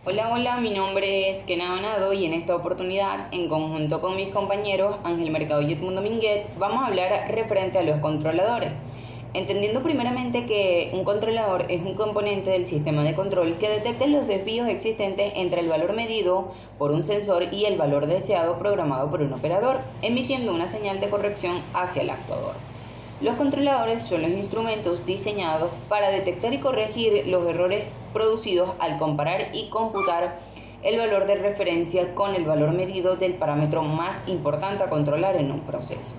Hola, hola, mi nombre es Kena Donado y en esta oportunidad, en conjunto con mis compañeros Ángel Mercado y Edmundo Minguet, vamos a hablar referente a los controladores. Entendiendo primeramente que un controlador es un componente del sistema de control que detecta los desvíos existentes entre el valor medido por un sensor y el valor deseado programado por un operador, emitiendo una señal de corrección hacia el actuador. Los controladores son los instrumentos diseñados para detectar y corregir los errores producidos al comparar y computar el valor de referencia con el valor medido del parámetro más importante a controlar en un proceso.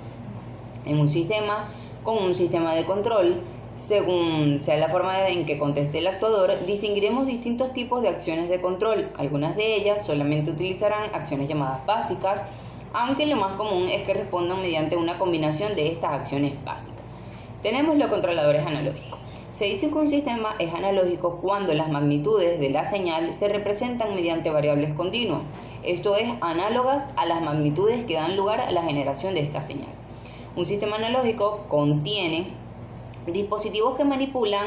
En un sistema con un sistema de control, según sea la forma en que conteste el actuador, distinguiremos distintos tipos de acciones de control. Algunas de ellas solamente utilizarán acciones llamadas básicas, aunque lo más común es que respondan mediante una combinación de estas acciones básicas. Tenemos los controladores analógicos. Se dice que un sistema es analógico cuando las magnitudes de la señal se representan mediante variables continuas, esto es, análogas a las magnitudes que dan lugar a la generación de esta señal. Un sistema analógico contiene dispositivos que manipulan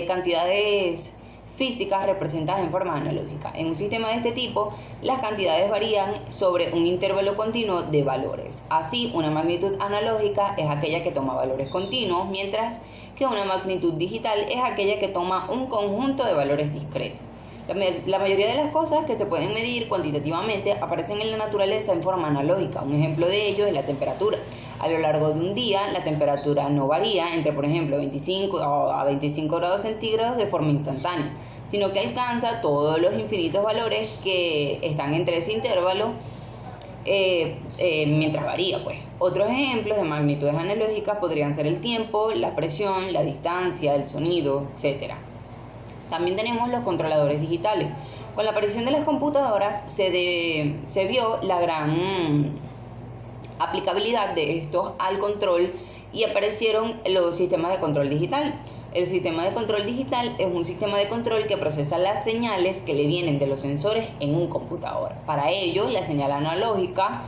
cantidades físicas representadas en forma analógica. En un sistema de este tipo, las cantidades varían sobre un intervalo continuo de valores. Así, una magnitud analógica es aquella que toma valores continuos, mientras que una magnitud digital es aquella que toma un conjunto de valores discretos. La mayoría de las cosas que se pueden medir cuantitativamente aparecen en la naturaleza en forma analógica. Un ejemplo de ello es la temperatura. A lo largo de un día, la temperatura no varía entre, por ejemplo, 25 a 25 grados centígrados de forma instantánea, sino que alcanza todos los infinitos valores que están entre ese intervalo mientras varía, pues. Otros ejemplos de magnitudes analógicas podrían ser el tiempo, la presión, la distancia, el sonido, etc. También tenemos los controladores digitales. Con la aparición de las computadoras se vio la gran aplicabilidad de estos al control y aparecieron los sistemas de control digital. El sistema de control digital es un sistema de control que procesa las señales que le vienen de los sensores en un computador. Para ello, la señal analógica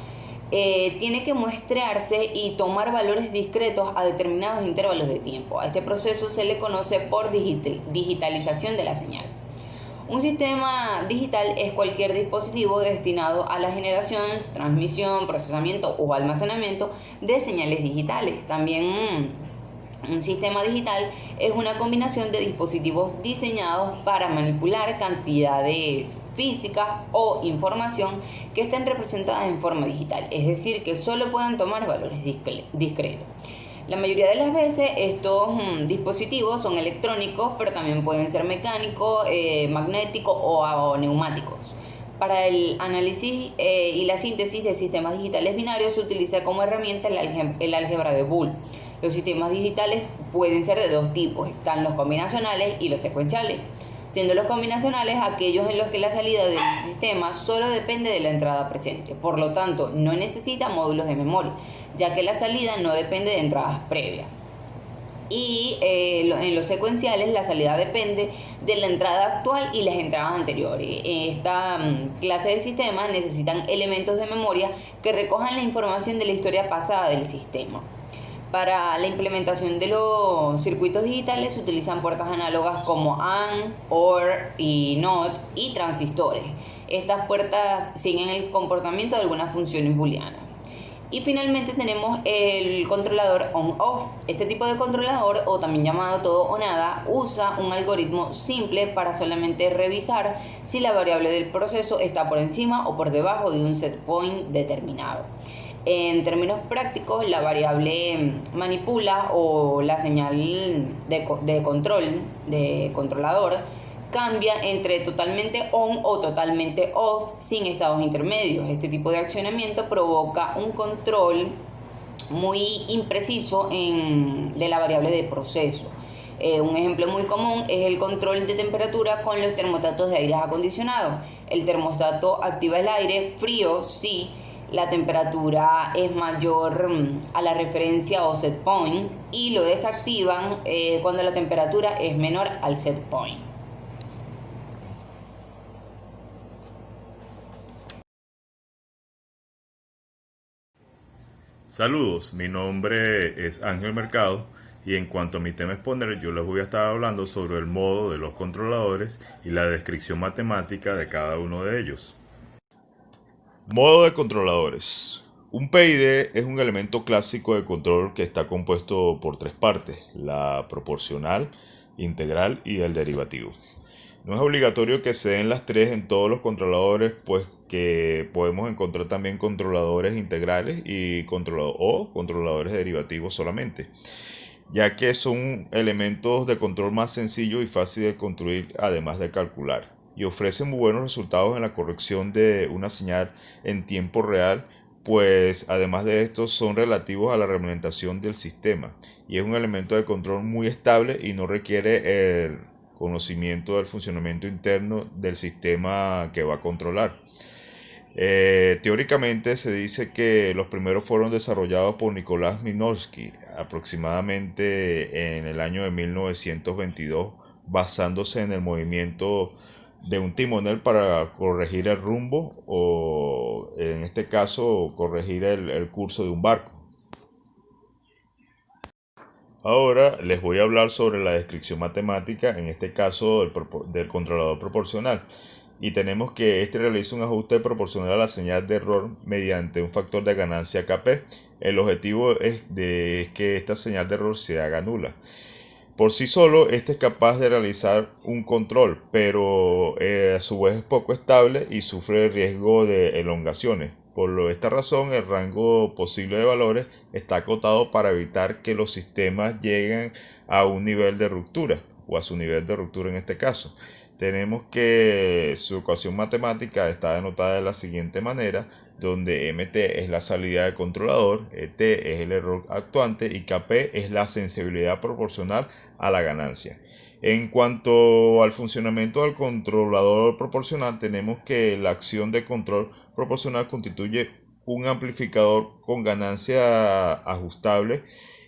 tiene que muestrearse y tomar valores discretos a determinados intervalos de tiempo. A este proceso se le conoce por digitalización de la señal. Un sistema digital es cualquier dispositivo destinado a la generación, transmisión, procesamiento o almacenamiento de señales digitales. También un sistema digital es una combinación de dispositivos diseñados para manipular cantidades físicas o información que estén representadas en forma digital, es decir, que solo puedan tomar valores discretos. La mayoría de las veces estos dispositivos son electrónicos, pero también pueden ser mecánicos, magnéticos o neumáticos. Para el análisis y la síntesis de sistemas digitales binarios se utiliza como herramienta el álgebra de Boole. Los sistemas digitales pueden ser de dos tipos, están los combinacionales y los secuenciales, siendo los combinacionales aquellos en los que la salida del sistema solo depende de la entrada presente, por lo tanto no necesita módulos de memoria, ya que la salida no depende de entradas previas. Y en los secuenciales la salida depende de la entrada actual y las entradas anteriores. Esta clase de sistemas necesitan elementos de memoria que recojan la información de la historia pasada del sistema. Para la implementación de los circuitos digitales se utilizan puertas análogas como AND, OR y NOT y transistores. Estas puertas siguen el comportamiento de algunas funciones booleanas. Y finalmente tenemos el controlador on-off. Este tipo de controlador, o también llamado todo o nada, usa un algoritmo simple para solamente revisar si la variable del proceso está por encima o por debajo de un set point determinado. En términos prácticos, la variable manipula o la señal de control, de controlador, cambia entre totalmente on o totalmente off sin estados intermedios. Este tipo de accionamiento provoca un control muy impreciso de la variable de proceso. Un ejemplo muy común es el control de temperatura con los termostatos de aire acondicionado. El termostato activa el aire frío si la temperatura es mayor a la referencia o set point, y lo desactivan cuando la temperatura es menor al set point. Saludos, mi nombre es Ángel Mercado Y en cuanto a mi tema exponer, yo les voy a estar hablando sobre el modo de los controladores y la descripción matemática de cada uno de ellos. Modo de controladores. Un PID es un elemento clásico de control que está compuesto por tres partes: la proporcional, integral y el derivativo. No es obligatorio que se den las tres en todos los controladores, pues que podemos encontrar también controladores integrales y controladores derivativos solamente, ya que son elementos de control más sencillos y fáciles de construir, además de calcular, y ofrecen muy buenos resultados en la corrección de una señal en tiempo real, pues además de esto son relativos a la representación del sistema, y es un elemento de control muy estable y no requiere el conocimiento del funcionamiento interno del sistema que va a controlar. Teóricamente se dice que los primeros fueron desarrollados por Nikolás Minovsky aproximadamente en el año de 1922, basándose en el movimiento de un timonel para corregir el rumbo o en este caso corregir el curso de un barco. Ahora les voy a hablar sobre la descripción matemática, en este caso del controlador proporcional. Y tenemos que este realiza un ajuste proporcional a la señal de error mediante un factor de ganancia Kp. El objetivo es que esta señal de error se haga nula. Por sí solo, este es capaz de realizar un control, pero a su vez es poco estable y sufre riesgo de elongaciones. Por esta razón, el rango posible de valores está acotado para evitar que los sistemas lleguen a un nivel de ruptura, o a su nivel de ruptura en este caso. Tenemos que su ecuación matemática está denotada de la siguiente manera, donde mt es la salida del controlador, t es el error actuante y kp es la sensibilidad proporcional a la ganancia. En cuanto al funcionamiento del controlador proporcional, tenemos que la acción de control proporcional constituye un amplificador con ganancia ajustable,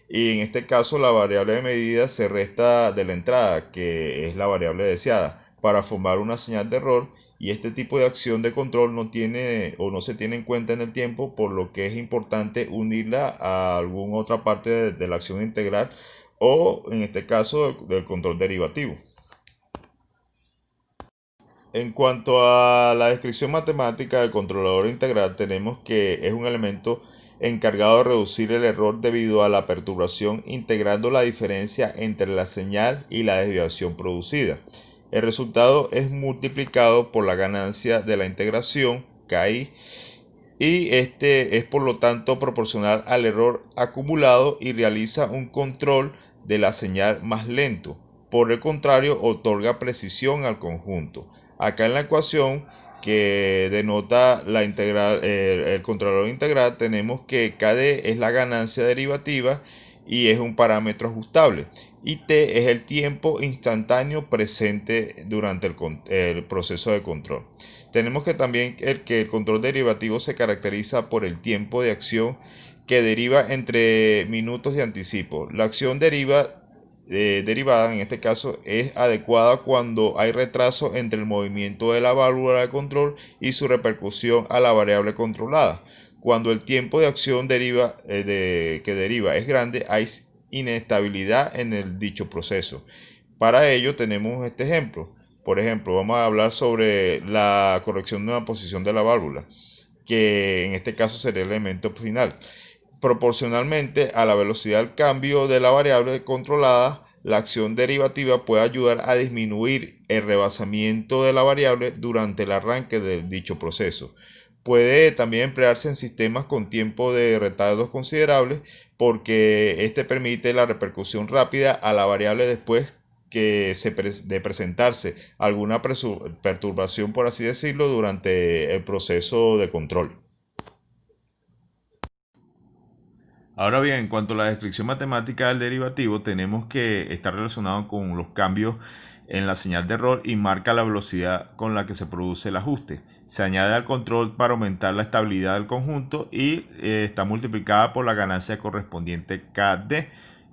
y en este caso la variable de medida se resta de la entrada, que es la variable deseada, para formar una señal de error, y este tipo de acción de control no tiene o no se tiene en cuenta en el tiempo, por lo que es importante unirla a alguna otra parte de la acción integral o en este caso del control derivativo. En cuanto a la descripción matemática del controlador integral, tenemos que es un elemento encargado de reducir el error debido a la perturbación, integrando la diferencia entre la señal y la desviación producida. El resultado es multiplicado por la ganancia de la integración, KI, y este es por lo tanto proporcional al error acumulado y realiza un control de la señal más lento. Por el contrario, otorga precisión al conjunto. Acá en la ecuación que denota la integral, el controlador integral, tenemos que KD es la ganancia derivativa y es un parámetro ajustable, y T es el tiempo instantáneo presente durante el proceso de control. Tenemos que también que el control derivativo se caracteriza por el tiempo de acción que deriva entre minutos de anticipo. La acción derivada en este caso es adecuada cuando hay retraso entre el movimiento de la válvula de control y su repercusión a la variable controlada. Cuando el tiempo de acción que deriva es grande, hay inestabilidad en el dicho proceso. Para ello tenemos este ejemplo. Por ejemplo, vamos a hablar sobre la corrección de una posición de la válvula, que en este caso sería el elemento final. Proporcionalmente a la velocidad del cambio de la variable controlada, la acción derivativa puede ayudar a disminuir el rebasamiento de la variable durante el arranque de dicho proceso. Puede también emplearse en sistemas con tiempo de retardos considerables, porque este permite la repercusión rápida a la variable después de presentarse alguna perturbación, por así decirlo, durante el proceso de control. Ahora bien, en cuanto a la descripción matemática del derivativo, tenemos que estar relacionado con los cambios en la señal de error y marca la velocidad con la que se produce el ajuste. Se añade al control para aumentar la estabilidad del conjunto y está multiplicada por la ganancia correspondiente KD,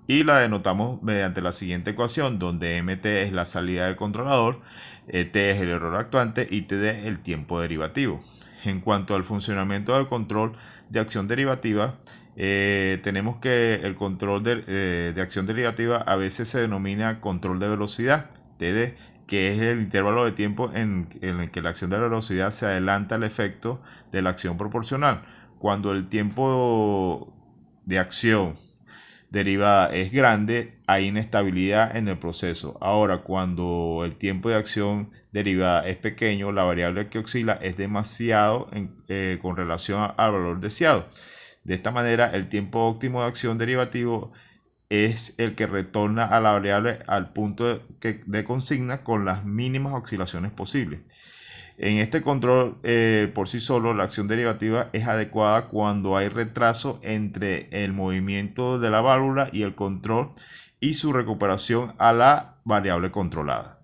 y la denotamos mediante la siguiente ecuación, donde mt es la salida del controlador, t es el error actuante y td el tiempo derivativo. En cuanto al funcionamiento del control de acción derivativa, tenemos que el control de acción derivativa a veces se denomina control de velocidad, TD, que es el intervalo de tiempo en el que la acción de la velocidad se adelanta al efecto de la acción proporcional. Cuando el tiempo de acción derivada es grande, hay inestabilidad en el proceso. Ahora, cuando el tiempo de acción derivada es pequeño, la variable que oscila es demasiado con relación al valor deseado. De esta manera, el tiempo óptimo de acción derivativo es el que retorna a la variable al punto de consigna con las mínimas oscilaciones posibles. En este control por sí solo, la acción derivativa es adecuada cuando hay retraso entre el movimiento de la válvula y el control y su recuperación a la variable controlada.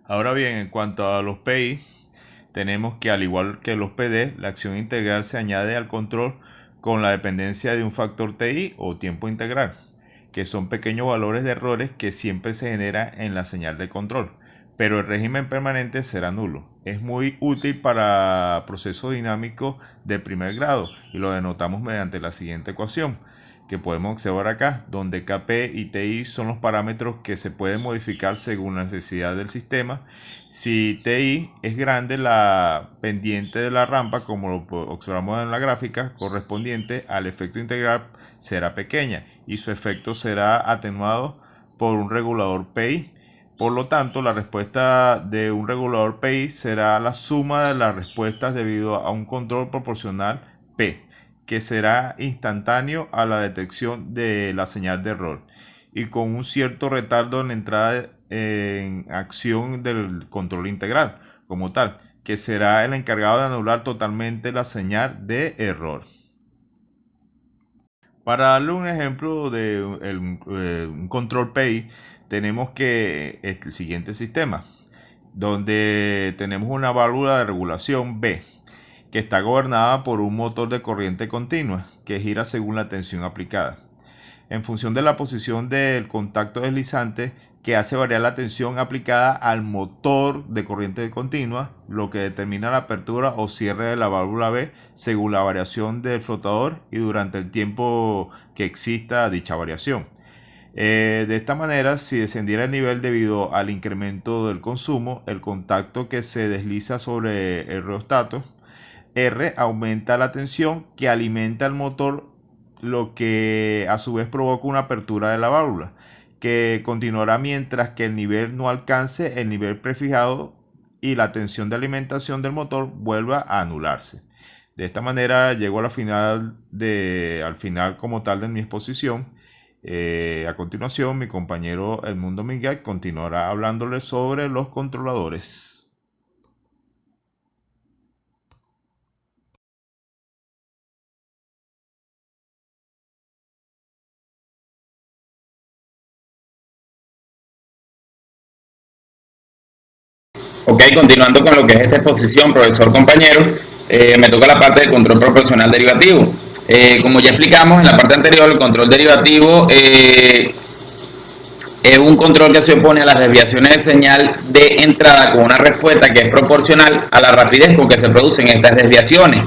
Ahora bien, en cuanto a los PI, tenemos que, al igual que los PD, la acción integral se añade al control con la dependencia de un factor TI o tiempo integral, que son pequeños valores de errores que siempre se generan en la señal de control, pero el régimen permanente será nulo. Es muy útil para procesos dinámicos de primer grado y lo denotamos mediante la siguiente ecuación que podemos observar acá, donde KP y TI son los parámetros que se pueden modificar según la necesidad del sistema. Si TI es grande, la pendiente de la rampa, como lo observamos en la gráfica correspondiente al efecto integral, será pequeña y su efecto será atenuado por un regulador PI. Por lo tanto, la respuesta de un regulador PI será la suma de las respuestas debido a un control proporcional P, que será instantáneo a la detección de la señal de error y con un cierto retardo en la entrada en acción del control integral como tal, que será el encargado de anular totalmente la señal de error. Para darle un ejemplo de un control PI, tenemos que el siguiente sistema, donde tenemos una válvula de regulación B, que está gobernada por un motor de corriente continua que gira según la tensión aplicada. En función de la posición del contacto deslizante que hace variar la tensión aplicada al motor de corriente continua, lo que determina la apertura o cierre de la válvula B según la variación del flotador y durante el tiempo que exista dicha variación. De esta manera, si descendiera el nivel debido al incremento del consumo, el contacto que se desliza sobre el rheostato R aumenta la tensión que alimenta el motor, lo que a su vez provoca una apertura de la válvula, que continuará mientras que el nivel no alcance el nivel prefijado y la tensión de alimentación del motor vuelva a anularse. De esta manera llego al final como tal de mi exposición. A continuación, mi compañero Edmundo Miguel continuará hablándoles sobre los controladores. Ok, continuando con lo que es esta exposición, profesor compañero, me toca la parte de control proporcional derivativo. Como ya explicamos en la parte anterior, el control derivativo es un control que se opone a las desviaciones de señal de entrada con una respuesta que es proporcional a la rapidez con que se producen estas desviaciones.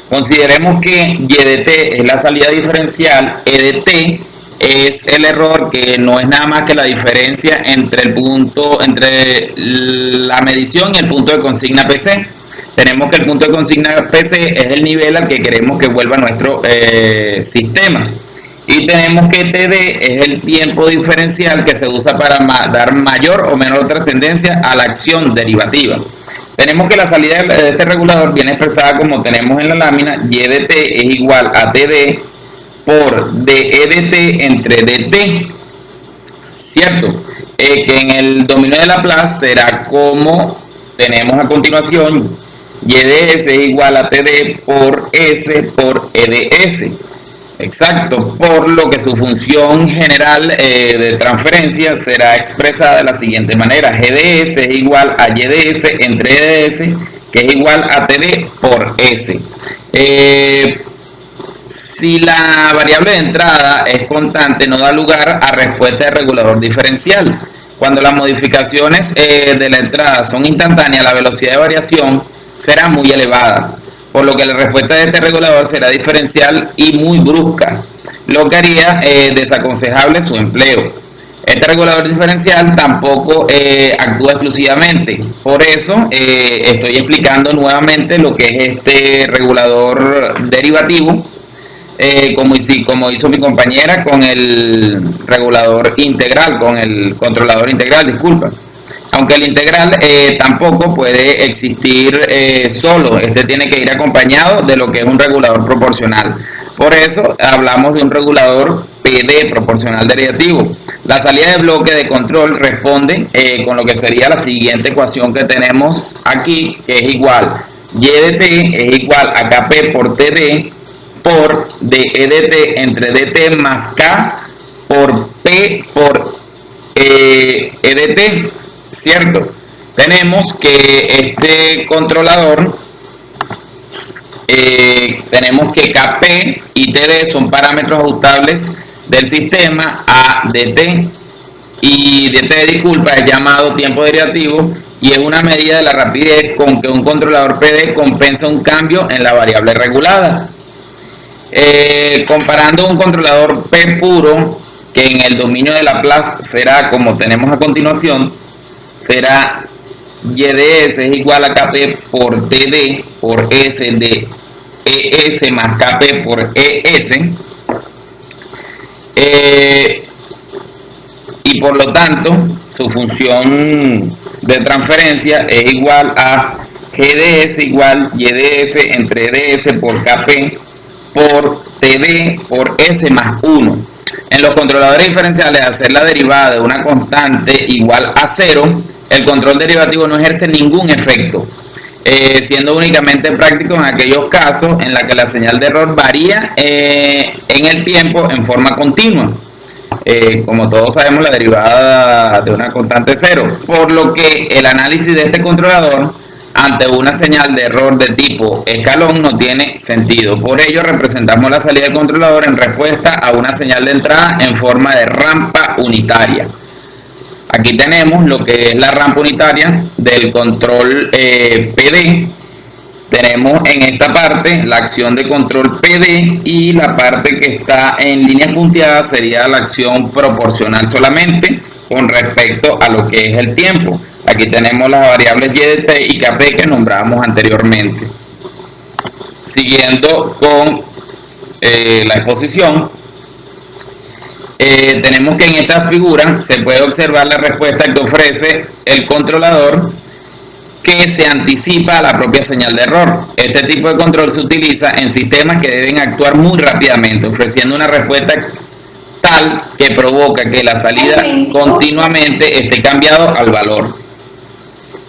Consideremos que Y de t es la salida diferencial, E de t es el error, que no es nada más que la diferencia entre la medición y el punto de consigna PC. Tenemos que el punto de consigna PC es el nivel al que queremos que vuelva nuestro sistema. Y tenemos que TD es el tiempo diferencial que se usa para dar mayor o menor trascendencia a la acción derivativa. Tenemos que la salida de este regulador viene expresada como tenemos en la lámina. Y de t es igual a TD por DE de t entre DT, ¿cierto? Que en el dominio de Laplace será como tenemos a continuación. Y de S es igual a TD por S por E de S. Exacto, por lo que su función general de transferencia será expresada de la siguiente manera. G de S es igual a Y de S entre E de S, que es igual a TD por S. Si la variable de entrada es constante, no da lugar a respuesta de regulador diferencial. Cuando las modificaciones de la entrada son instantáneas, la velocidad de variación será muy elevada. por lo que la respuesta de este regulador será diferencial y muy brusca, lo que haría desaconsejable su empleo. Este regulador diferencial tampoco actúa exclusivamente. Por eso estoy explicando nuevamente lo que es este regulador derivativo, como hizo mi compañera con el regulador integral, con el controlador integral, disculpa. Aunque el integral tampoco puede existir solo, este tiene que ir acompañado de lo que es un regulador proporcional. Por eso hablamos de un regulador PD, proporcional derivativo. La salida de bloque de control responde con lo que sería la siguiente ecuación que tenemos aquí, que es igual y de t es igual a kp por td por de dt entre dt más k por p por edt, ¿cierto? Tenemos que este controlador, tenemos que kp y td son parámetros ajustables del sistema a dt, y dt, disculpa, es llamado tiempo derivativo y es una medida de la rapidez con que un controlador PD compensa un cambio en la variable regulada. Comparando un controlador P puro, que en el dominio de Laplace será como tenemos a continuación, será YDS es igual a KP por TD por S de ES más KP por ES, y por lo tanto su función de transferencia es igual a GDS igual YDS entre DS por KP por TD por S más 1. En los controladores diferenciales, al hacer la derivada de una constante igual a 0, el control derivativo no ejerce ningún efecto, siendo únicamente práctico en aquellos casos en los que la señal de error varía en el tiempo en forma continua. Como todos sabemos, la derivada de una constante 0, por lo que el análisis de este controlador ante una señal de error de tipo escalón no tiene sentido. Por ello representamos la salida del controlador en respuesta a una señal de entrada en forma de rampa unitaria. Aquí tenemos lo que es la rampa unitaria del control PD. Tenemos en esta parte la acción de control PD y la parte que está en líneas punteadas sería la acción proporcional solamente con respecto a lo que es el tiempo. Aquí tenemos las variables y de t y kp que nombramos anteriormente. Siguiendo con la exposición, tenemos que en esta figura se puede observar la respuesta que ofrece el controlador, que se anticipa a la propia señal de error. Este tipo de control se utiliza en sistemas que deben actuar muy rápidamente, ofreciendo una respuesta tal que provoca que la salida continuamente esté cambiado al valor.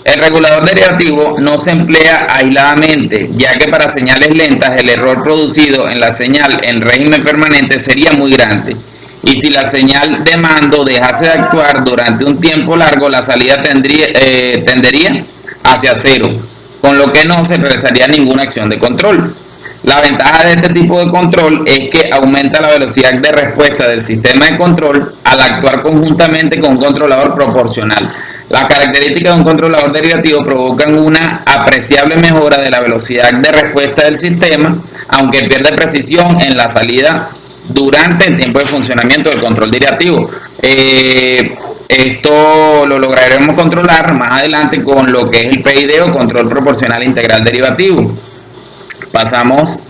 El regulador derivativo no se emplea aisladamente, ya que para señales lentas el error producido en la señal en régimen permanente sería muy grande, y si la señal de mando dejase de actuar durante un tiempo largo, la salida tendería hacia 0, con lo que no se realizaría ninguna acción de control. La ventaja de este tipo de control es que aumenta la velocidad de respuesta del sistema de control al actuar conjuntamente con un controlador proporcional. Las características de un controlador derivativo provocan una apreciable mejora de la velocidad de respuesta del sistema, aunque pierde precisión en la salida durante el tiempo de funcionamiento del control derivativo. Esto lo lograremos controlar más adelante con lo que es el PID o control proporcional integral derivativo. Pasamos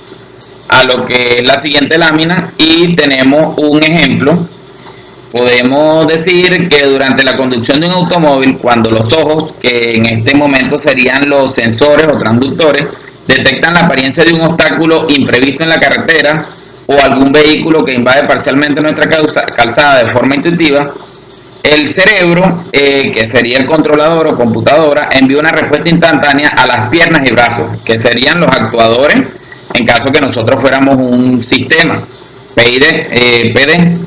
a lo que es la siguiente lámina y tenemos un ejemplo. Podemos decir que durante la conducción de un automóvil, cuando los ojos, que en este momento serían los sensores o transductores, detectan la apariencia de un obstáculo imprevisto en la carretera o algún vehículo que invade parcialmente nuestra calzada de forma intuitiva, el cerebro, que sería el controlador o computadora, envía una respuesta instantánea a las piernas y brazos, que serían los actuadores en caso que nosotros fuéramos un sistema PD.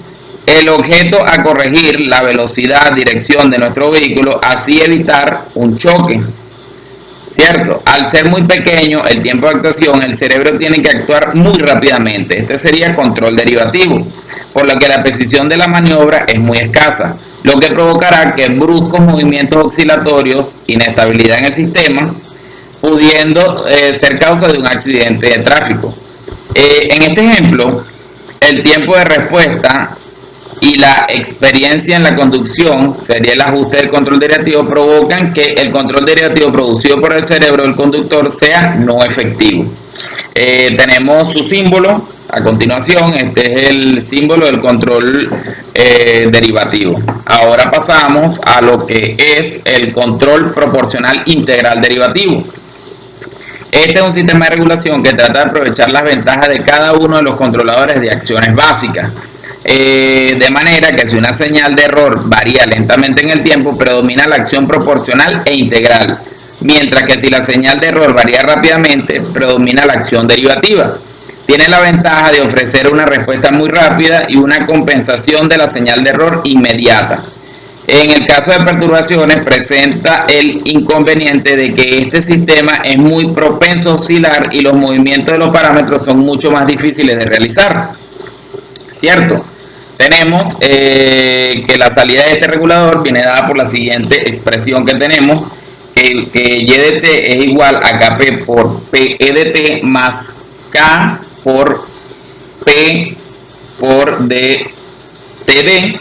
El objeto a corregir la velocidad, dirección de nuestro vehículo, así evitar un choque, ¿cierto? Al ser muy pequeño el tiempo de actuación, el cerebro tiene que actuar muy rápidamente. Este sería el control derivativo, por lo que la precisión de la maniobra es muy escasa, lo que provocará que bruscos movimientos oscilatorios, inestabilidad en el sistema, pudiendo ser causa de un accidente de tráfico. En este ejemplo, el tiempo de respuesta y la experiencia en la conducción, sería el ajuste del control derivativo, provocan que el control derivativo producido por el cerebro del conductor sea no efectivo. Tenemos su símbolo a continuación. Este es el símbolo del control derivativo. Ahora pasamos a lo que es el control proporcional integral derivativo. Este es un sistema de regulación que trata de aprovechar las ventajas de cada uno de los controladores de acciones básicas. De manera que si una señal de error varía lentamente en el tiempo, predomina la acción proporcional e integral, mientras que si la señal de error varía rápidamente, predomina la acción derivativa. Tiene la ventaja de ofrecer una respuesta muy rápida y una compensación de la señal de error inmediata. En el caso de perturbaciones, presenta el inconveniente de que este sistema es muy propenso a oscilar y los movimientos de los parámetros son mucho más difíciles de realizar. ¿Cierto? Tenemos que la salida de este regulador viene dada por la siguiente expresión que tenemos, que Y de t es igual a Kp por P E de t más K por P por D TD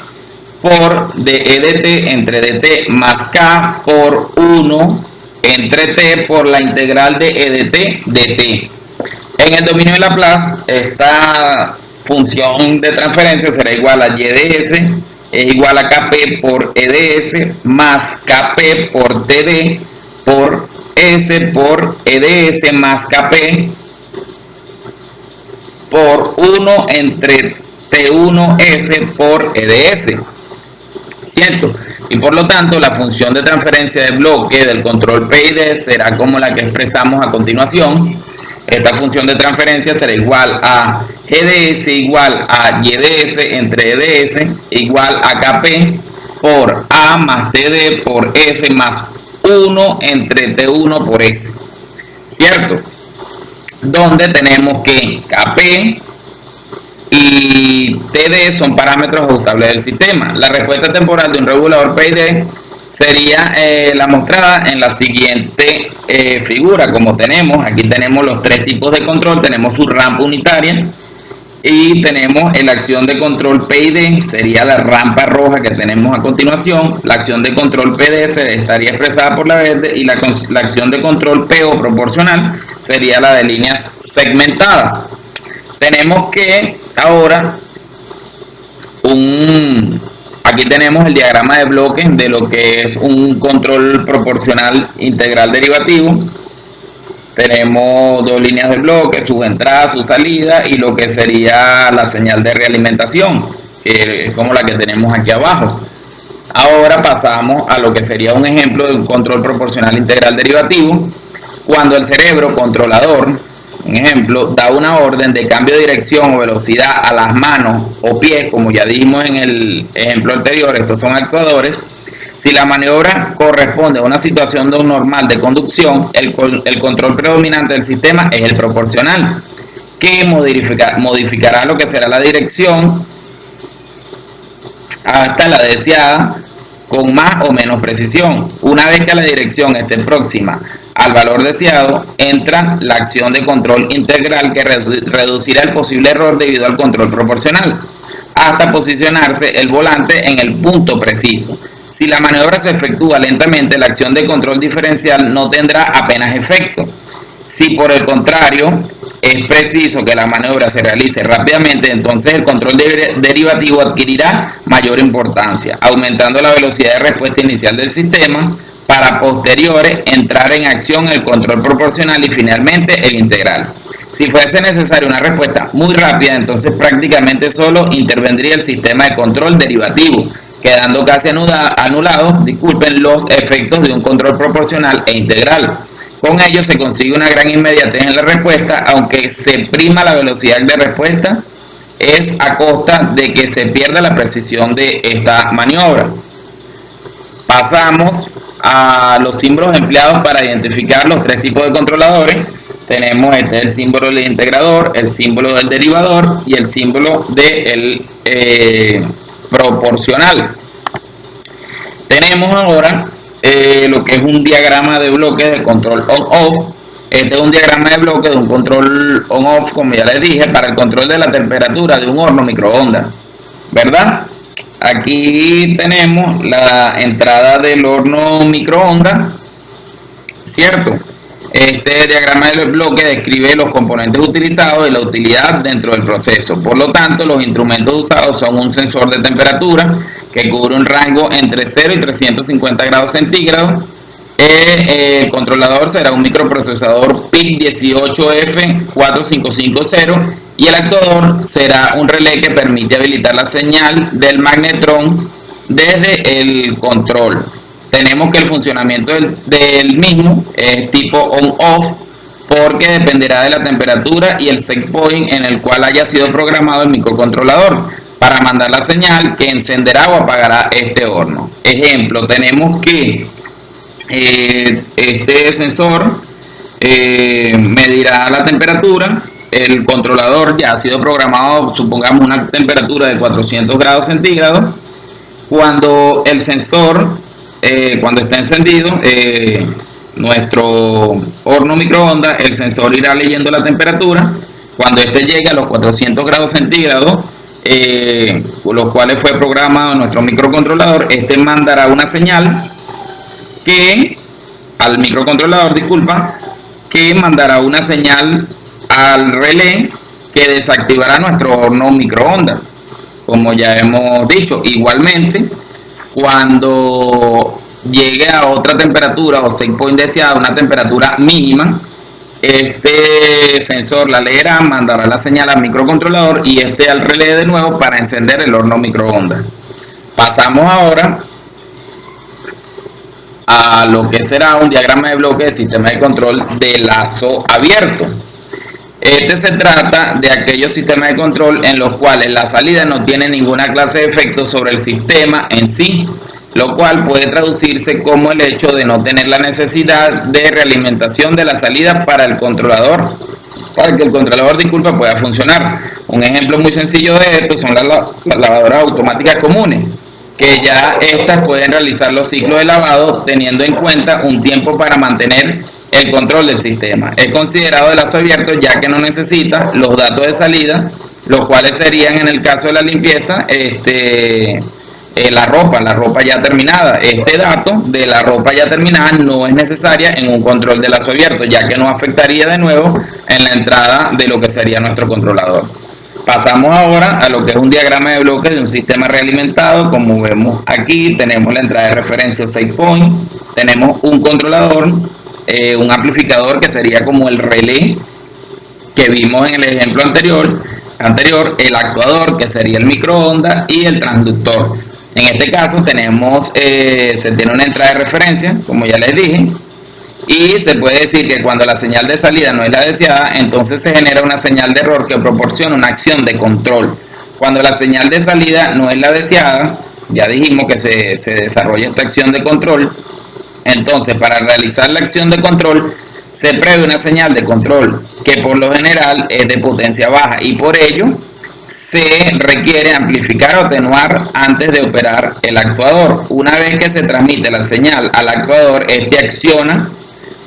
por dE de t entre dt más K por 1 entre t por la integral de E de t dt. En el dominio de Laplace, esta función de transferencia será igual a y de s es igual a Kp por E de s más Kp por Td por s por E de s más Kp por 1 entre T1s por E de s. ¿Cierto? Y por lo tanto la función de transferencia de bloque del control P y D será como la que expresamos a continuación. Esta función de transferencia será igual a G de S igual a Y de S entre E de S igual a Kp por A más TD por S más 1 entre T1 por S. ¿Cierto? Donde tenemos que Kp y TD son parámetros ajustables del sistema. La respuesta temporal de un regulador P y D sería la mostrada en la siguiente figura. Como tenemos, aquí tenemos los tres tipos de control. Tenemos su rampa unitaria y tenemos la acción de control P y D, sería la rampa roja que tenemos a continuación. La acción de control PD estaría expresada por la verde y la acción de control PO proporcional sería la de líneas segmentadas. Tenemos que ahora aquí tenemos el diagrama de bloques de lo que es un control proporcional integral derivativo. Tenemos dos líneas de bloque, sus entradas, su salida y lo que sería la señal de realimentación, que es como la que tenemos aquí abajo. Ahora pasamos a lo que sería un ejemplo de un control proporcional integral derivativo. Cuando el cerebro controlador, un ejemplo, da una orden de cambio de dirección o velocidad a las manos o pies, como ya dijimos en el ejemplo anterior, estos son actuadores. Si la maniobra corresponde a una situación normal de conducción, el control predominante del sistema es el proporcional, que modificará lo que será la dirección hasta la deseada con más o menos precisión. Una vez que la dirección esté próxima al valor deseado, entra la acción de control integral que reducirá el posible error debido al control proporcional, hasta posicionarse el volante en el punto preciso. Si la maniobra se efectúa lentamente, la acción de control diferencial no tendrá apenas efecto. Si por el contrario es preciso que la maniobra se realice rápidamente, entonces el control derivativo adquirirá mayor importancia, aumentando la velocidad de respuesta inicial del sistema para posteriores entrar en acción el control proporcional y finalmente el integral. Si fuese necesaria una respuesta muy rápida, entonces prácticamente solo intervendría el sistema de control derivativo, quedando casi anulados, los efectos de un control proporcional e integral. Con ello se consigue una gran inmediatez en la respuesta, aunque se prima la velocidad de respuesta, es a costa de que se pierda la precisión de esta maniobra. Pasamos a los símbolos empleados para identificar los tres tipos de controladores. Tenemos el símbolo del integrador, el símbolo del derivador y el símbolo del proporcional. Tenemos ahora lo que es un diagrama de bloques de control on-off. Este es un diagrama de bloques de un control on-off, como ya les dije, para el control de la temperatura de un horno microondas, ¿verdad? Aquí tenemos la entrada del horno microondas, ¿cierto? Este diagrama de bloque describe los componentes utilizados y la utilidad dentro del proceso. Por lo tanto, los instrumentos usados son un sensor de temperatura que cubre un rango entre 0 y 350 grados centígrados. El controlador será un microprocesador PIC18F4550 y el actuador será un relé que permite habilitar la señal del magnetrón desde el control. Tenemos que el funcionamiento del mismo es tipo on-off porque dependerá de la temperatura y el set point en el cual haya sido programado el microcontrolador para mandar la señal que encenderá o apagará este horno. Ejemplo, tenemos que este sensor medirá la temperatura. El controlador ya ha sido programado, supongamos una temperatura de 400 grados centígrados. Cuando el sensor cuando está encendido nuestro horno microondas, el sensor irá leyendo la temperatura. Cuando este llegue a los 400 grados centígrados, los cuales fue programado nuestro microcontrolador, este mandará una señal al microcontrolador, que mandará una señal al relé que desactivará nuestro horno microondas, como ya hemos dicho. Igualmente, cuando llegue a otra temperatura o set point deseada, una temperatura mínima, este sensor la leerá, mandará la señal al microcontrolador y este al relé de nuevo para encender el horno microondas. Pasamos ahora a lo que será un diagrama de bloque de sistema de control de lazo abierto. Este se trata de aquellos sistemas de control en los cuales la salida no tiene ninguna clase de efecto sobre el sistema en sí, lo cual puede traducirse como el hecho de no tener la necesidad de realimentación de la salida para el controlador, para que el controlador, pueda funcionar. Un ejemplo muy sencillo de esto son las lavadoras automáticas comunes, que ya estas pueden realizar los ciclos de lavado teniendo en cuenta un tiempo para mantener el control del sistema. Es considerado de lazo abierto ya que no necesita los datos de salida, los cuales serían en el caso de la limpieza la ropa ya terminada. Este dato de la ropa ya terminada no es necesaria en un control de lazo abierto, ya que no afectaría de nuevo en la entrada de lo que sería nuestro controlador. Pasamos ahora a lo que es un diagrama de bloques de un sistema realimentado. Como vemos aquí, tenemos la entrada de referencia o set point, tenemos un controlador, un amplificador que sería como el relé que vimos en el ejemplo anterior, el actuador que sería el microondas y el transductor. En este caso tenemos, se tiene una entrada de referencia, como ya les dije, y se puede decir que cuando la señal de salida no es la deseada, entonces se genera una señal de error que proporciona una acción de control. Cuando la señal de salida no es la deseada, ya dijimos que se desarrolla esta acción de control. Entonces, para realizar la acción de control, se prevé una señal de control que por lo general es de potencia baja y por ello se requiere amplificar o atenuar antes de operar el actuador. Una vez que se transmite la señal al actuador, este acciona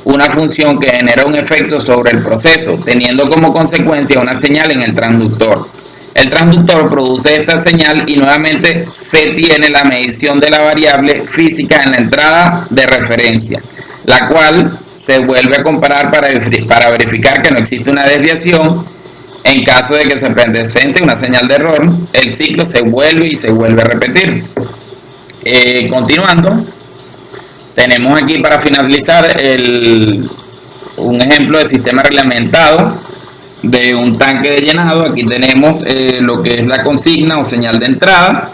una función que genera un efecto sobre el proceso, teniendo como consecuencia una señal en el transductor. El transductor produce esta señal y nuevamente se tiene la medición de la variable física en la entrada de referencia, la cual se vuelve a comparar para verificar que no existe una desviación. En caso de que se presente una señal de error, el ciclo se vuelve a repetir. Continuando, tenemos aquí para finalizar un ejemplo de sistema reglamentado de un tanque de llenado. Aquí tenemos lo que es la consigna o señal de entrada.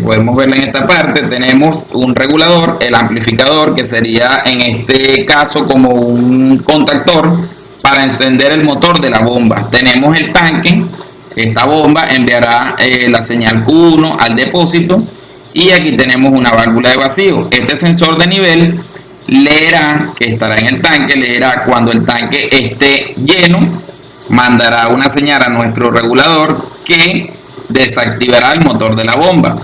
Podemos verla en esta parte. Tenemos un regulador, el amplificador, que sería en este caso como un contactor para encender el motor de la bomba. Tenemos el tanque. Esta bomba enviará la señal Q1 al depósito y aquí tenemos una válvula de vacío. Este sensor de nivel leerá, que estará en el tanque, leerá cuando el tanque esté lleno, mandará una señal a nuestro regulador que desactivará el motor de la bomba.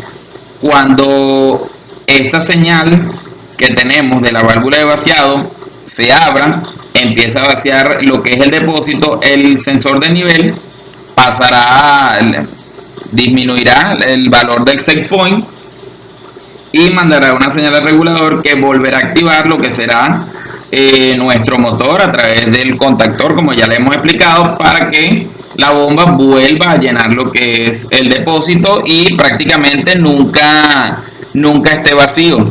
Cuando esta señal que tenemos de la válvula de vaciado se abra, empieza a vaciar lo que es el depósito, el sensor de nivel disminuirá el valor del set point y mandará una señal al regulador que volverá a activar lo que será nuestro motor a través del contactor, como ya le hemos explicado, para que la bomba vuelva a llenar lo que es el depósito y prácticamente nunca esté vacío.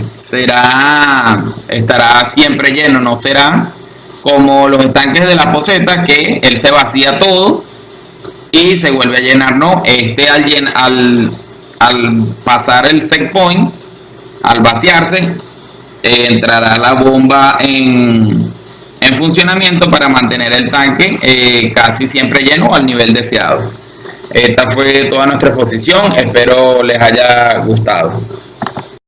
Estará siempre lleno, no será como los estanques de la poceta que él se vacía todo y se vuelve a llenar. No, al pasar el set point, al vaciarse, entrará la bomba en funcionamiento para mantener el tanque casi siempre lleno al nivel deseado. Esta fue toda nuestra exposición, espero les haya gustado.